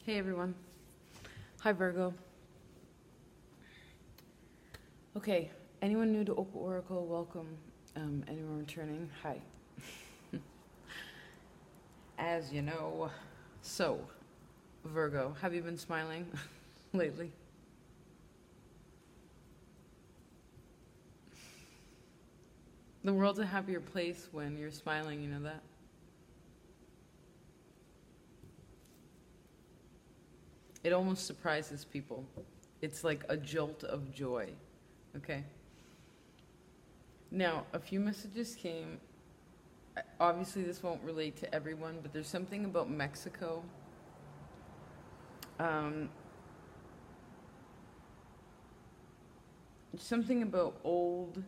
Hey everyone. Hi Virgo. Okay, anyone new to Opal Oracle, welcome. Anyone returning, hi. As you know, so, Virgo, have you been smiling lately? The world's a happier place when you're smiling, you know that? It almost surprises people. It's like a jolt of joy, okay? Now, a few messages came. Obviously, this won't relate to everyone, but there's something about Mexico. Something about old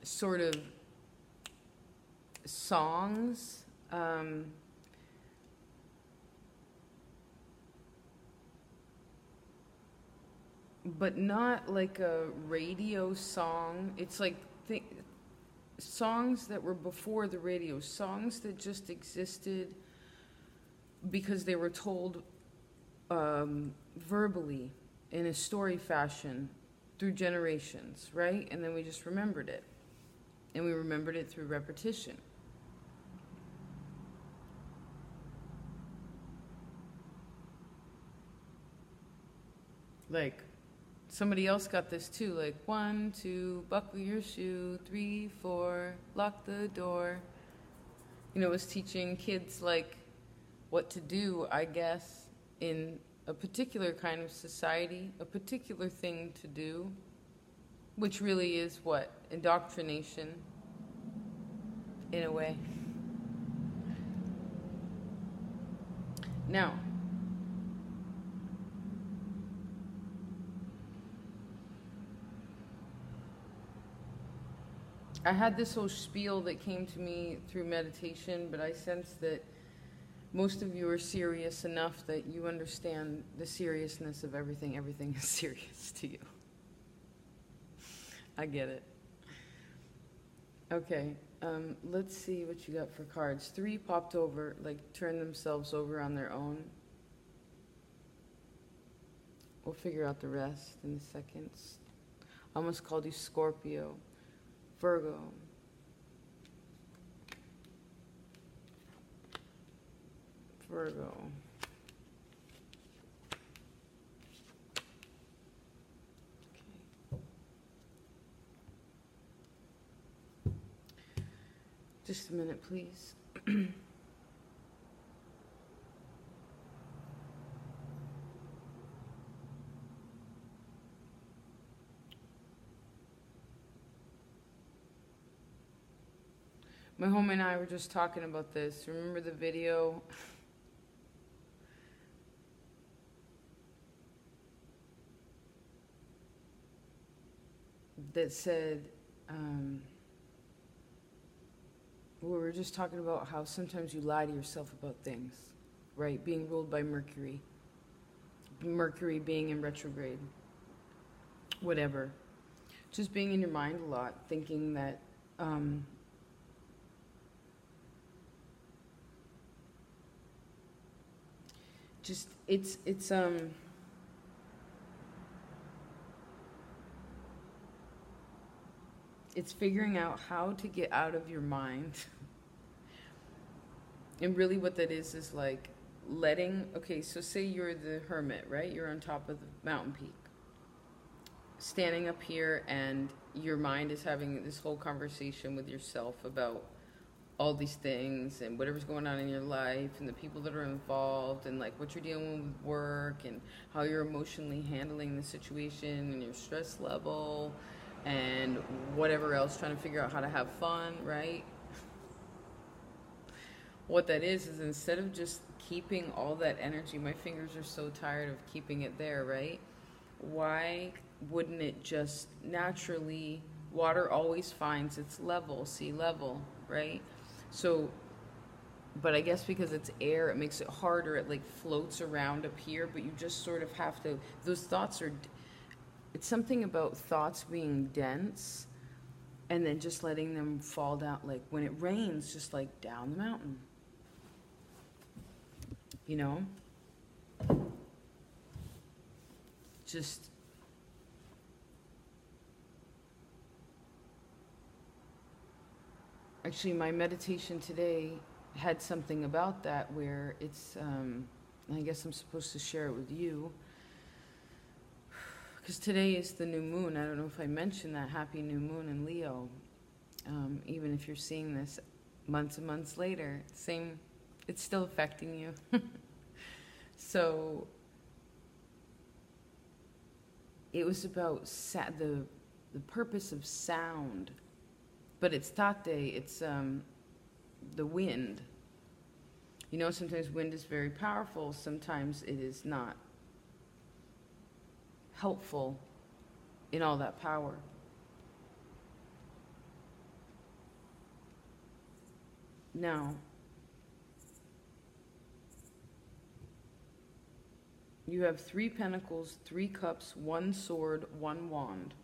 sort of songs. But not like a radio song. It's like songs that were before the radio, songs that just existed because they were told verbally in a story fashion through generations, right? And then we just remembered it. And we remembered it through repetition. Like, somebody else got this too, like 1, 2, buckle your shoe, 3, 4, lock the door. You know, it was teaching kids like what to do, I guess, in a particular kind of society, a particular thing to do, which really is what? Indoctrination, in a way. Now, I had this whole spiel that came to me through meditation, but I sense that most of you are serious enough that you understand the seriousness of everything. Everything is serious to you. I get it. Okay, let's see what you got for cards. 3 popped over, like turned themselves over on their own. We'll figure out the rest in a second. I almost called you Scorpio. Virgo. Virgo. Okay. Just a minute, please. My home and I were just talking about this. Remember the video? That said, we were just talking about how sometimes you lie to yourself about things, right? Being ruled by Mercury. Mercury being in retrograde. Whatever. Just being in your mind a lot, thinking that just it's figuring out how to get out of your mind. And really what that is like letting, okay, so say you're the hermit, right? You're on top of the mountain peak, standing up here, and your mind is having this whole conversation with yourself about all these things and whatever's going on in your life and the people that are involved and like what you're dealing with work and how you're emotionally handling the situation and your stress level and whatever else, trying to figure out how to have fun, right? What that is instead of just keeping all that energy, my fingers are so tired of keeping it there, right? Why wouldn't it just naturally, water always finds its level, sea level, right? So, but I guess because it's air, it makes it harder. It like floats around up here, but you just sort of have to, those thoughts are, it's something about thoughts being dense and then just letting them fall down, like when it rains, just like down the mountain. you know? Just actually, my meditation today had something about that where it's, I guess I'm supposed to share it with you. Because today is the new moon. I don't know if I mentioned that. Happy new moon in Leo. Even if you're seeing this months and months later, it's still affecting you. So it was about the purpose of sound. But it's tate, it's the wind. You know, sometimes wind is very powerful, sometimes it is not helpful in all that power. Now, you have 3 pentacles, 3 cups, 1 sword, 1 wand.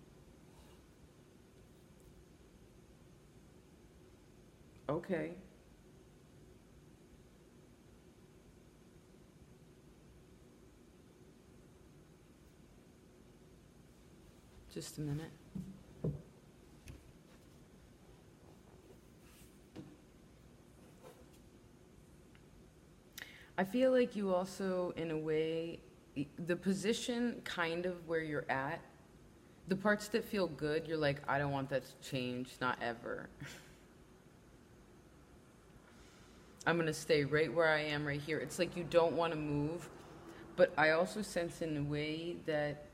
Okay. Just a minute. I feel like you also, in a way, the position kind of where you're at, the parts that feel good, you're like, I don't want that to change, not ever. I'm going to stay right where I am right here. It's like you don't want to move, but I also sense in a way that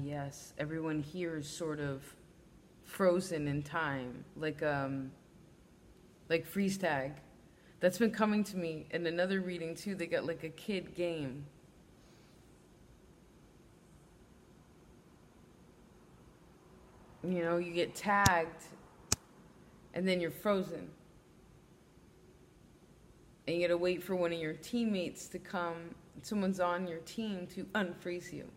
yes, everyone here is sort of frozen in time, like freeze tag. That's been coming to me in another reading too. They got like a kid game. You know, you get tagged and then you're frozen. And you gotta wait for one of your teammates to come, someone's on your team to unfreeze you.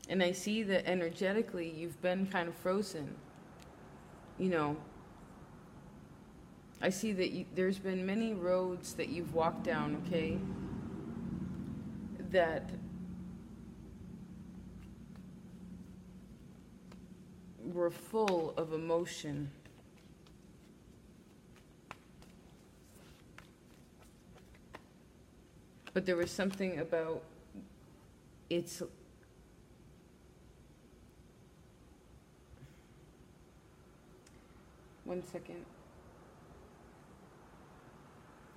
And I see that energetically you've been kind of frozen. You know, I see that there's been many roads that you've walked down, okay, that were full of emotion. But there was something about it's one second.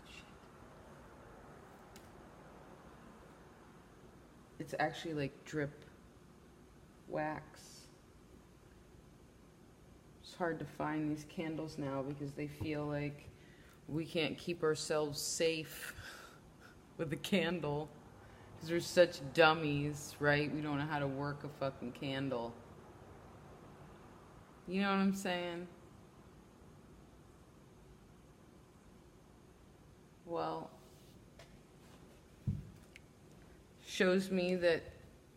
Shit. It's actually like drip wax. It's hard to find these candles now because they feel like we can't keep ourselves safe with a candle because we're such dummies, right? We don't know how to work a fucking candle. You know what I'm saying? Well, shows me that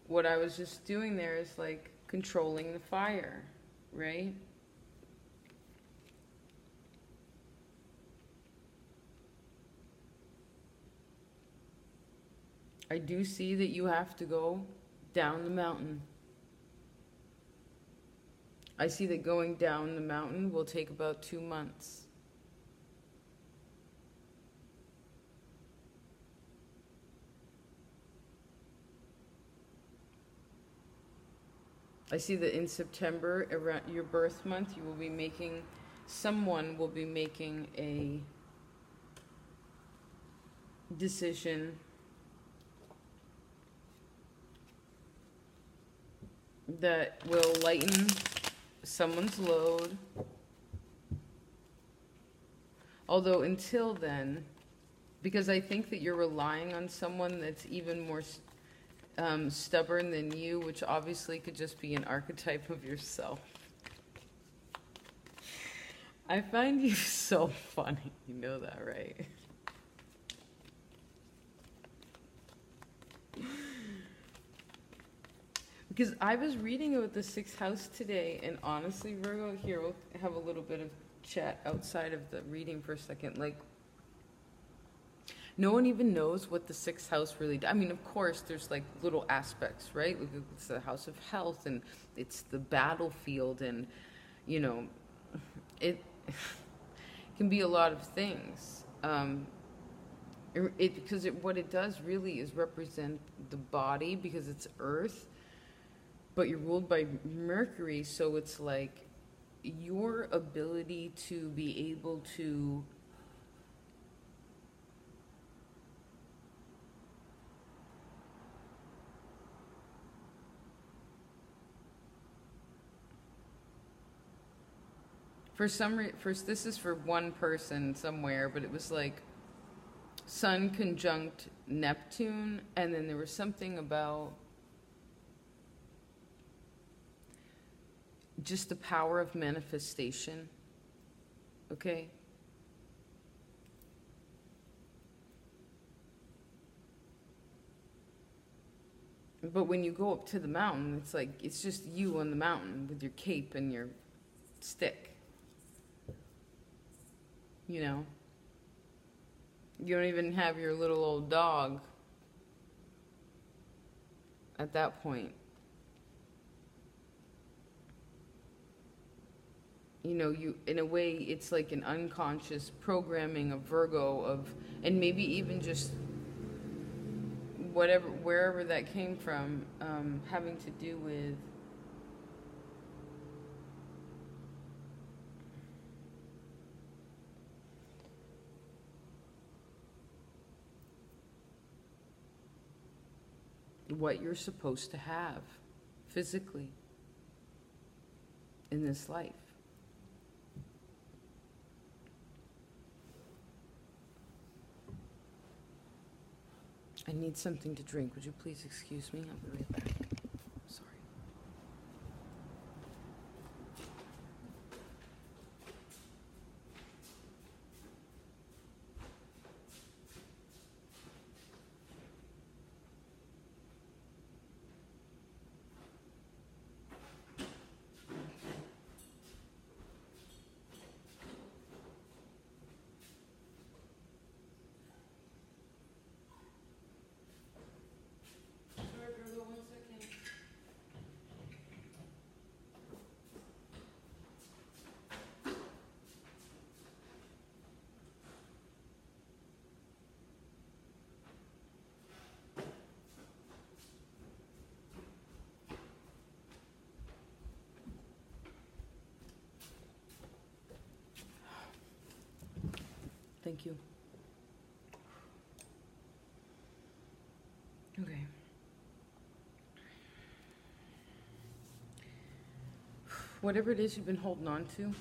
what I was just doing there is like controlling the fire, right? I do see that you have to go down the mountain. I see that going down the mountain will take about 2 months. I see that in September, around your birth month, you will be making, someone will be making a decision that will lighten someone's load. Although until then, because I think that you're relying on someone that's even more stubborn than you, which obviously could just be an archetype of yourself. I find you so funny. You know that, right? Because I was reading about the sixth house today, and honestly, Virgo, here, we'll have a little bit of chat outside of the reading for a second. Like, no one even knows what the sixth house really does. I mean, of course, there's like little aspects, right? Like, it's the house of health, and it's the battlefield, and, you know, it can be a lot of things. Because what it does really is represent the body, because it's earth, but you're ruled by Mercury, so it's like your ability to be able to first, this is for one person somewhere, but it was like Sun conjunct Neptune, and then there was something about just the power of manifestation, okay? But when you go up to the mountain, it's like, it's just you on the mountain with your cape and your stick, you know? You don't even have your little old dog at that point. You know, you, in a way, it's like an unconscious programming of Virgo of, and maybe even just whatever, wherever that came from, having to do with what you're supposed to have physically in this life. I need something to drink. Would you please excuse me? I'll be right back. Sorry. Thank you. Okay. Whatever it is you've been holding on to,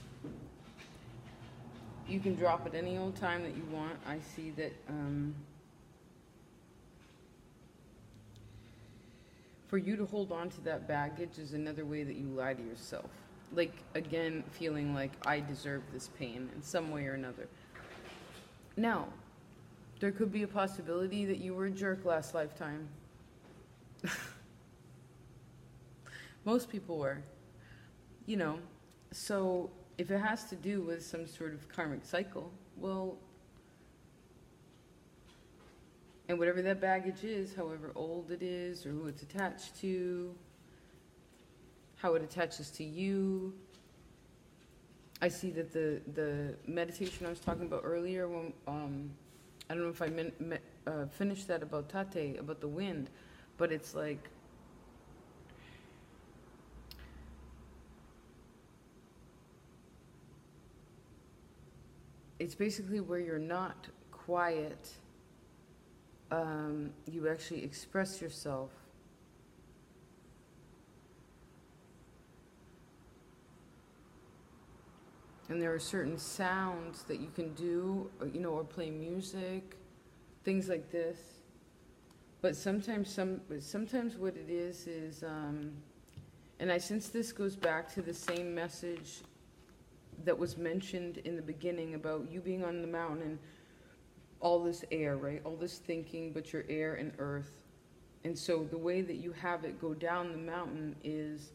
you can drop it any old time that you want. I see that for you to hold on to that baggage is another way that you lie to yourself. Like, again, feeling like I deserve this pain in some way or another. Now, there could be a possibility that you were a jerk last lifetime. Most people were, you know. So if it has to do with some sort of karmic cycle, well, and whatever that baggage is, however old it is or who it's attached to, how it attaches to you. I see that the meditation I was talking about earlier, when, I don't know if I finished that about Tate, about the wind, but it's like, it's basically where you're not quiet, you actually express yourself. And there are certain sounds that you can do, or, you know, or play music, things like this. But sometimes what it is, and I sense this goes back to the same message that was mentioned in the beginning about you being on the mountain and all this air, right? All this thinking, but you're air and earth. And so the way that you have it go down the mountain is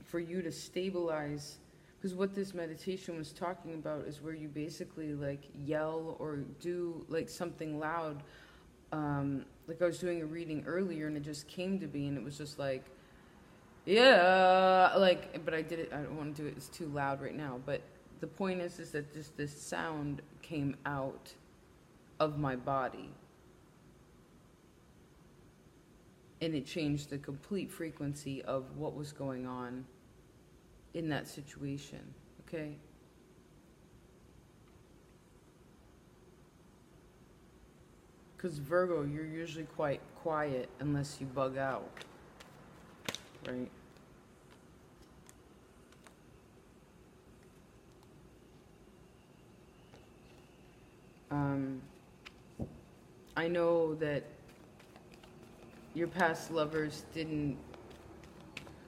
for you to stabilize, because what this meditation was talking about is where you basically like yell or do like something loud. Like I was doing a reading earlier and it just came to me and it was just like, yeah, like, but I did it, I don't want to do it, it's too loud right now. But the point is that just this sound came out of my body. And it changed the complete frequency of what was going on in that situation, okay? Because Virgo, you're usually quite quiet unless you bug out, right? I know that your past lovers didn't...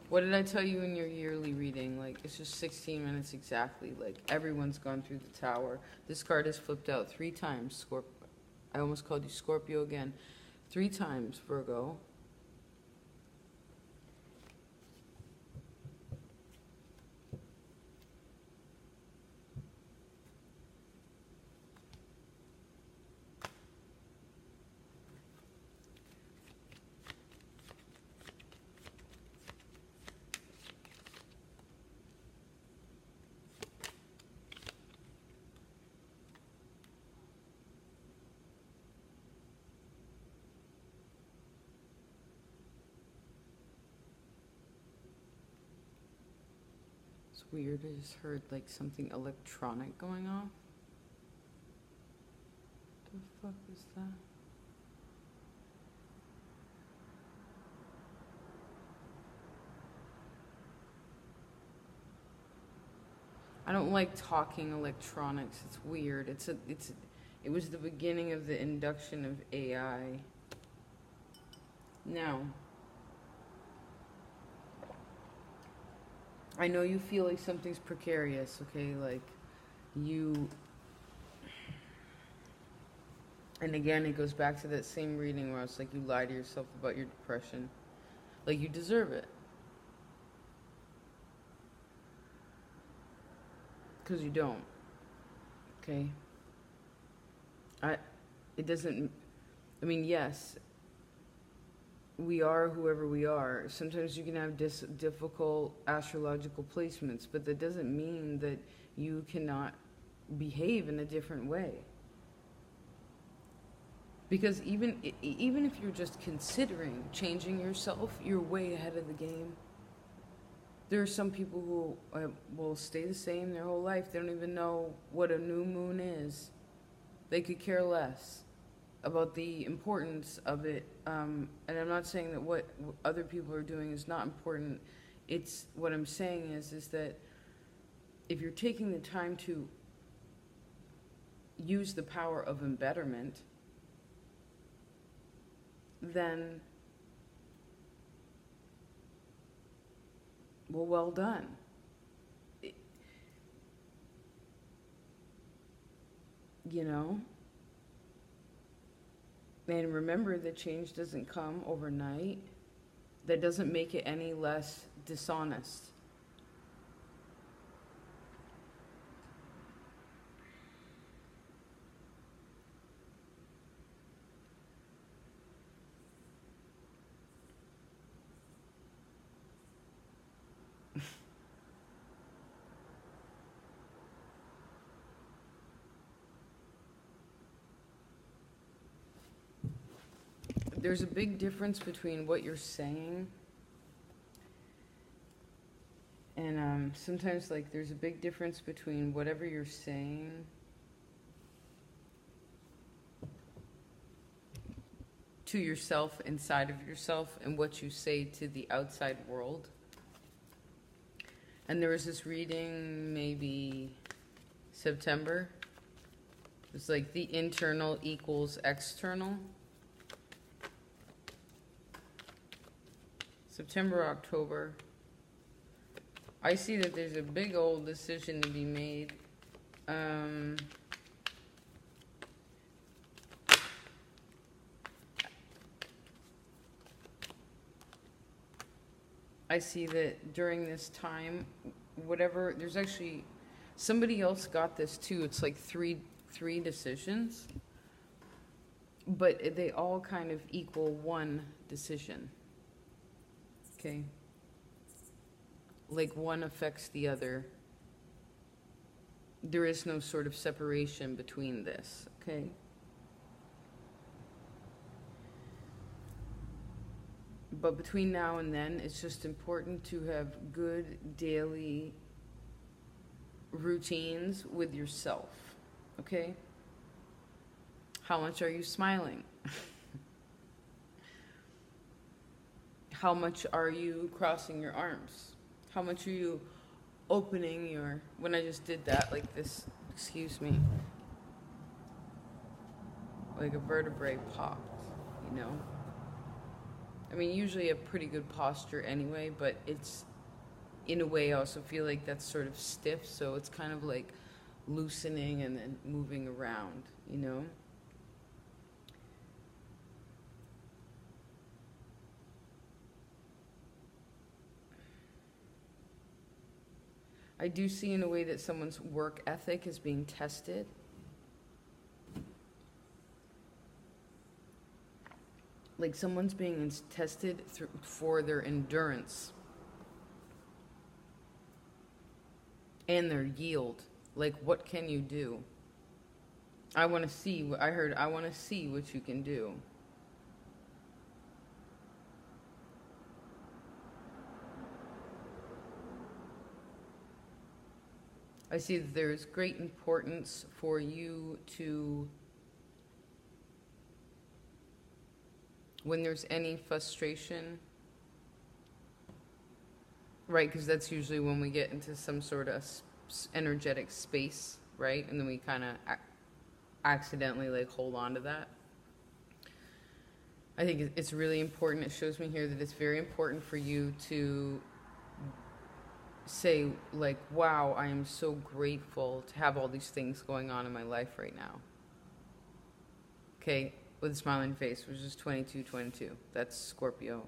What did I tell you in your yearly reading? Like, it's just 16 minutes exactly. Like, everyone's gone through the tower. This card is flipped out 3 times. I almost called you Scorpio again. 3 times, Virgo. Weird, I just heard like something electronic going off. The fuck is that? I don't like talking electronics. It's weird. It was the beginning of the induction of AI. Now, I know you feel like something's precarious, okay? Like, you... And again, it goes back to that same reading where it's like you lie to yourself about your depression. Like, you deserve it. Because you don't. Okay? It doesn't... I mean, yes... We are whoever we are. Sometimes you can have difficult astrological placements, but that doesn't mean that you cannot behave in a different way. Because even if you're just considering changing yourself, you're way ahead of the game. There are some people who will stay the same their whole life. They don't even know what a new moon is. They could care less about the importance of it, and I'm not saying that what other people are doing is not important. It's what I'm saying is that if you're taking the time to use the power of embetterment, then, well done. You know? And remember that change doesn't come overnight. That doesn't make it any less dishonest. There's a big difference between what you're saying and sometimes like there's a big difference between whatever you're saying to yourself inside of yourself and what you say to the outside world. And there was this reading maybe September. It's like the internal equals external. September, October. I see that there's a big old decision to be made. I see that during this time, whatever, there's actually, somebody else got this too. It's like three decisions, but they all kind of equal one decision. Okay? Like one affects the other. There is no sort of separation between this, okay? But between now and then, it's just important to have good daily routines with yourself, okay? How much are you smiling? How much are you crossing your arms? How much are you opening your... When I just did that, like this, excuse me, like a vertebrae popped, you know? I mean, usually a pretty good posture anyway, but it's, in a way, I also feel like that's sort of stiff, so it's kind of like loosening and then moving around, you know? I do see in a way that someone's work ethic is being tested. Like someone's being tested for their endurance and their yield. Like, what can you do? I want to see what I heard. I want to see what you can do. I see that there's great importance for you to, when there's any frustration, right, because that's usually when we get into some sort of energetic space, right, and then we kind of accidentally like hold on to that. I think it's really important. It shows me here that it's very important for you to say, like, wow, I am so grateful to have all these things going on in my life right now. Okay, with a smiling face, which is 2222. That's Scorpio.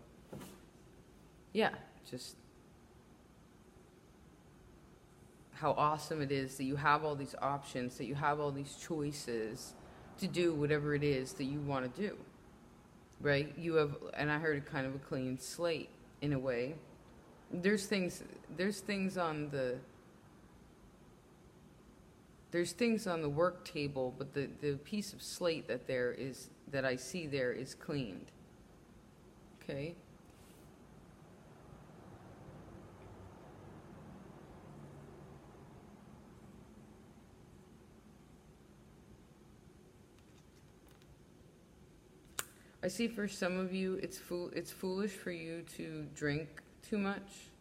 Yeah, just how awesome it is that you have all these options, that you have all these choices to do whatever it is that you want to do, right? You have, and I heard kind of a clean slate in a way. There's things on the work table, but the piece of slate that I see there is cleaned. Okay? I see for some of you it's foolish for you to drink too much.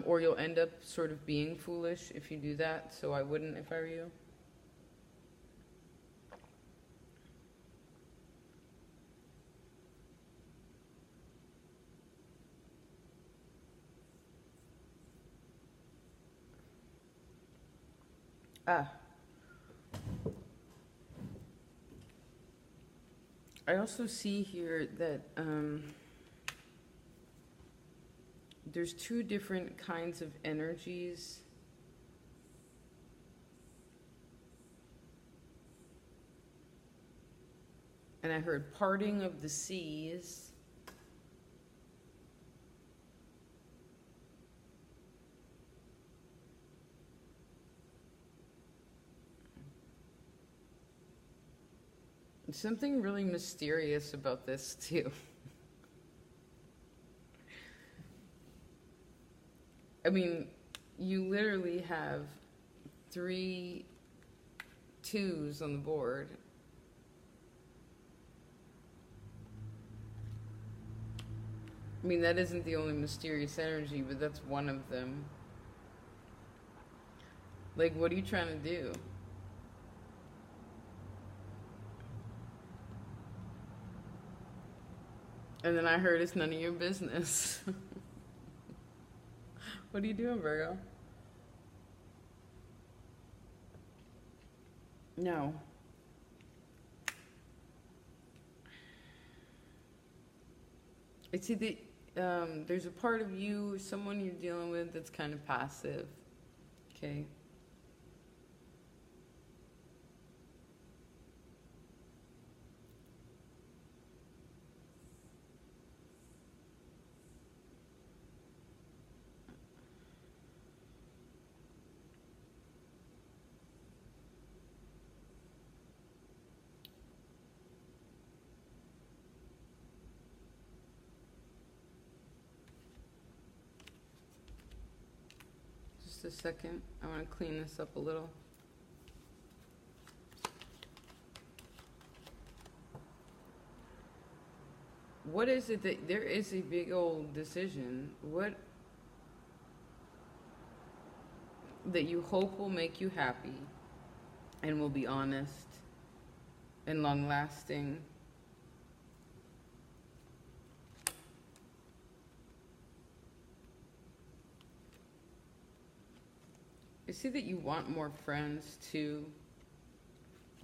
Or you'll end up sort of being foolish if you do that, so I wouldn't if I were you. I also see here that there's two different kinds of energies. And I heard parting of the seas. There's something really mysterious about this too. I mean, you literally have 3 2s on the board. I mean, that isn't the only mysterious energy, but that's one of them. Like, what are you trying to do? And then I heard it's none of your business. What are you doing, Virgo? No. I see that there's a part of you, someone you're dealing with, that's kind of passive. Okay. Just a second. I want to clean this up a little. What is it that there is a big old decision? What that you hope will make you happy and will be honest and long lasting? I see that you want more friends too.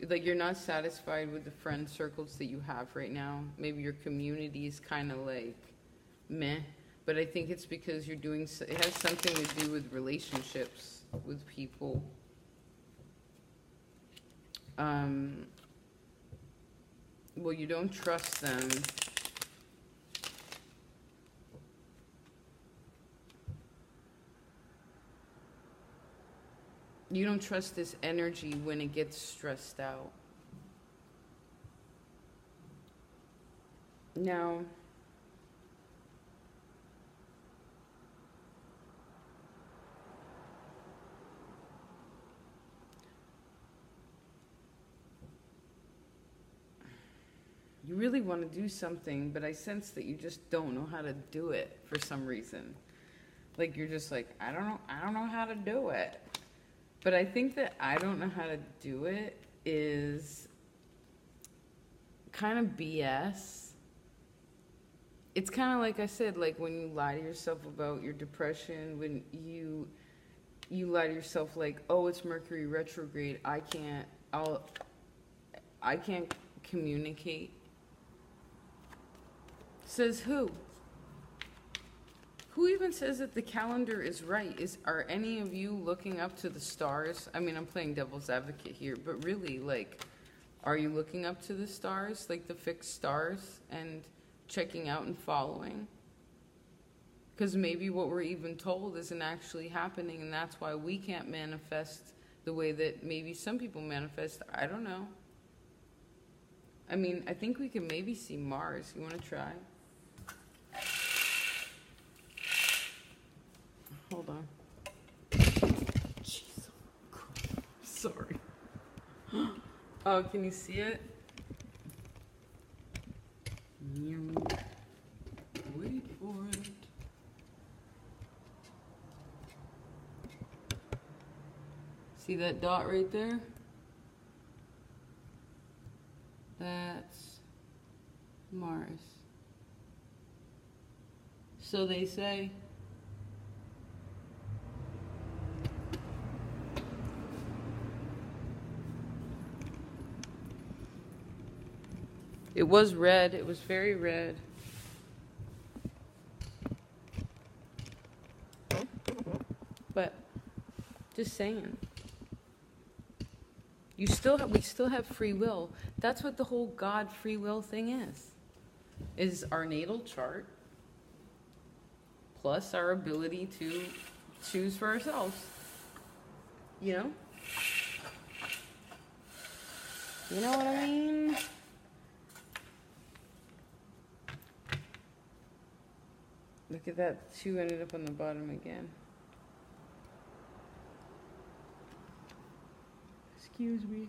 Like you're not satisfied with the friend circles that you have right now. Maybe your community is kind of like meh, but I think it's because you're doing, it has something to do with relationships with people. Well, you don't trust them. You don't trust this energy when it gets stressed out. Now, you really want to do something, but I sense that you just don't know how to do it for some reason. Like you're just like, I don't know how to do it. But I think that I don't know how to do it is kind of BS. It's kind of like I said, like when you lie to yourself about your depression, when you lie to yourself like, oh, it's Mercury retrograde, I can't communicate. Says who? Who even says that the calendar is right? Are any of you looking up to the stars? I mean, I'm playing devil's advocate here, but really, like, are you looking up to the stars, like the fixed stars, and checking out and following? Because maybe what we're even told isn't actually happening, and that's why we can't manifest the way that maybe some people manifest. I don't know. I mean, I think we can maybe see Mars. You want to try? Hold on. Jeez. Sorry. Oh, can you see it? Wait for it. See that dot right there? That's Mars. So they say. It was red. It was very red. But just saying. We still have free will. That's what the whole God free will thing is our natal chart plus our ability to choose for ourselves. You know? You know what I mean? Look at that, 2 ended up on the bottom again. Excuse me.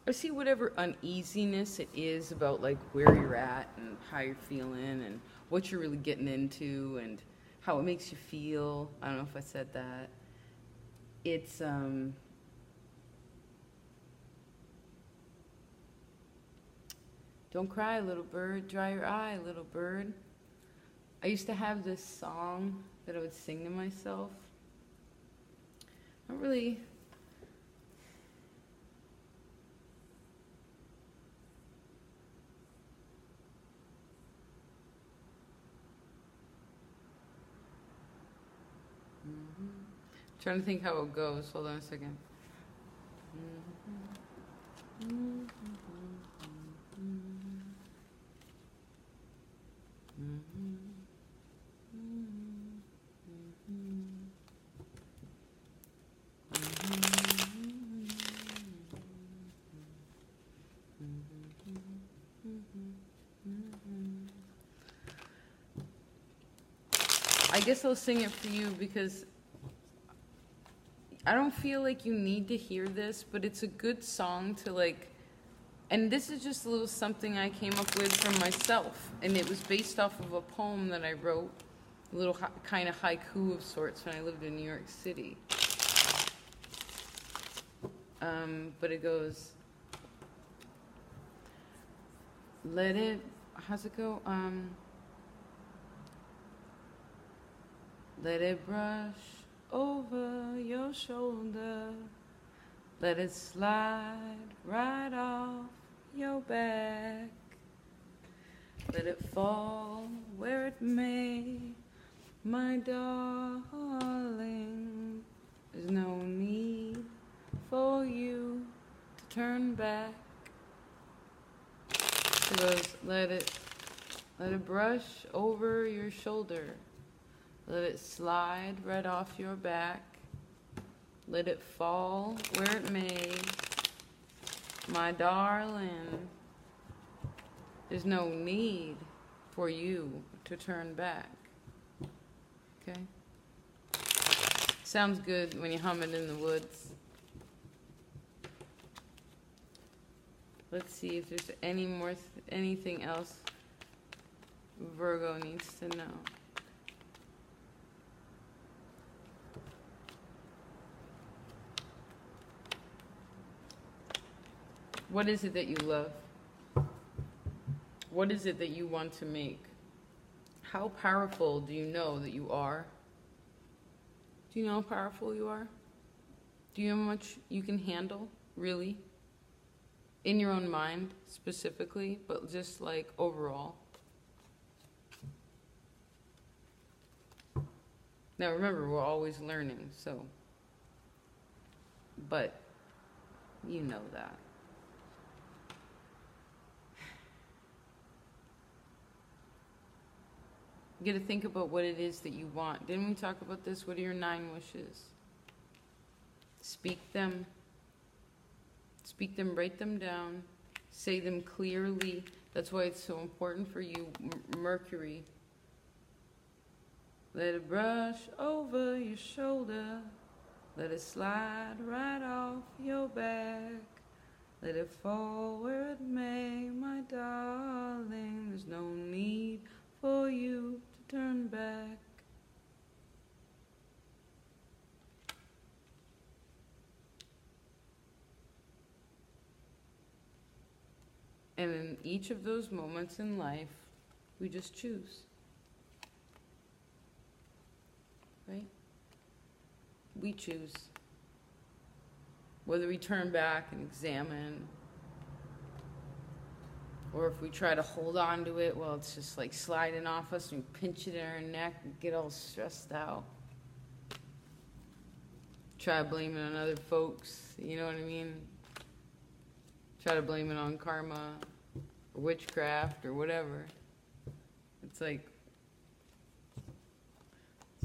I see whatever uneasiness it is about like where you're at and how you're feeling and what you're really getting into and how it makes you feel. I don't know if I said that. It's don't cry, little bird, dry your eye, little bird. I used to have this song that I would sing to myself. Not really. Trying to think how it goes. Hold on a second. I guess I'll sing it for you because I don't feel like you need to hear this, but it's a good song to like, and this is just a little something I came up with from myself, and it was based off of a poem that I wrote, a little kind of haiku of sorts when I lived in New York City. But it goes, how's it go? Let it brush over your shoulder. Let it slide right off your back. Let it fall where it may, my darling. There's no need for you to turn back. It goes, let it brush over your shoulder. Let it slide right off your back. Let it fall where it may, my darling. There's no need for you to turn back. Okay? Sounds good when you hum it in the woods. Let's see if there's anything else Virgo needs to know. What is it that you love? What is it that you want to make? How powerful do you know that you are? Do you know how powerful you are? Do you know how much you can handle, really? In your own mind, specifically, but just like overall. Now remember, we're always learning, so. But you know that. You got to think about what it is that you want. Didn't we talk about this? What are your 9 wishes? Speak them. Speak them, write them down. Say them clearly. That's why it's so important for you, Mercury. Let it brush over your shoulder. Let it slide right off your back. Let it fall where it may, my darling. There's no need for you to turn back. And in each of those moments in life, we just choose. Right? We choose. Whether we turn back and examine, or if we try to hold on to it, well, it's just like sliding off us and we pinch it in our neck and get all stressed out. Try to blame it on other folks, you know what I mean? Try to blame it on karma or witchcraft or whatever. It's like,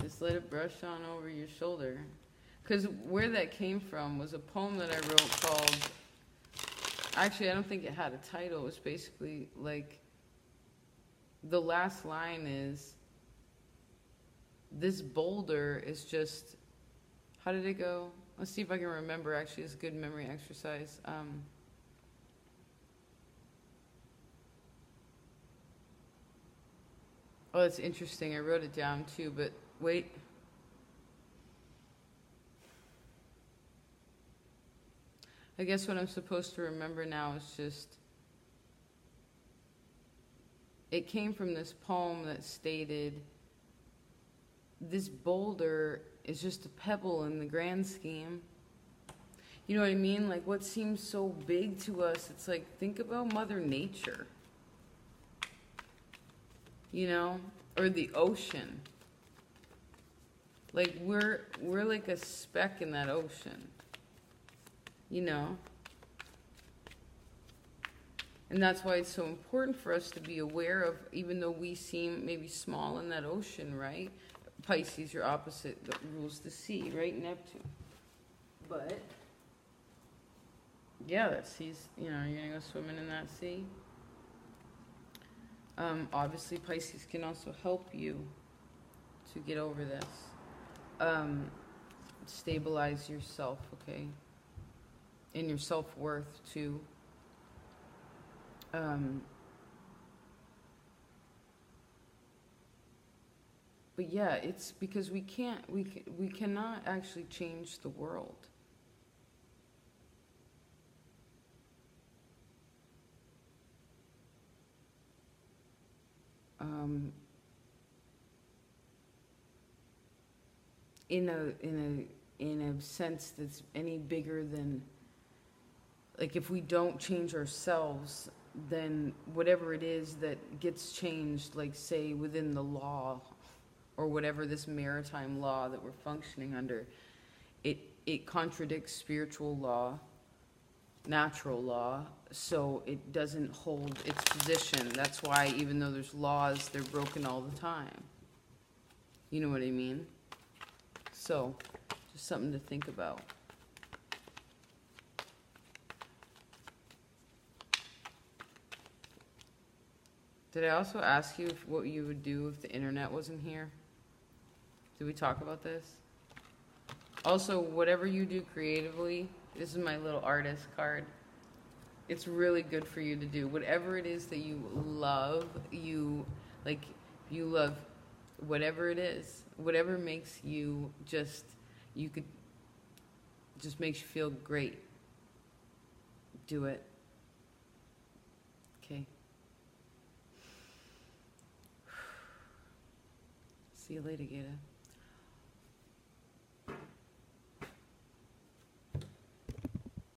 just let it brush on over your shoulder. Because where that came from was a poem that I wrote called, actually I don't think it had a title. It was basically like, the last line is, this boulder is just, how did it go? Let's see if I can remember. Actually, it's a good memory exercise. Oh, that's interesting. I wrote it down too, but wait. I guess what I'm supposed to remember now is just, it came from this poem that stated, this boulder is just a pebble in the grand scheme. You know what I mean? Like what seems so big to us, it's like, think about Mother Nature. You know? Or the ocean. Like we're like a speck in that ocean, you know? And that's why it's so important for us to be aware of, even though we seem maybe small in that ocean, right? Pisces, your opposite, that rules the sea, right? Neptune. But, yeah, that sea's, you know, you're going to go swimming in that sea. Obviously, Pisces can also help you to get over this. Stabilize yourself, okay? And your self-worth, too. But yeah, it's because we cannot actually change the world. In a sense that's any bigger than, like, if we don't change ourselves, then whatever it is that gets changed, like say within the law or whatever, this maritime law that we're functioning under, it contradicts spiritual law, natural law, so it doesn't hold its position. That's why even though there's laws, they're broken all the time. You know what I mean? So, just something to think about. Did I also ask you what you would do if the internet wasn't here? Did we talk about this? Also, whatever you do creatively, this is my little artist card. It's really good for you to do. Whatever it is that you love, you love whatever it is, whatever makes you just makes you feel great. Do it. Okay. See you later, Gita.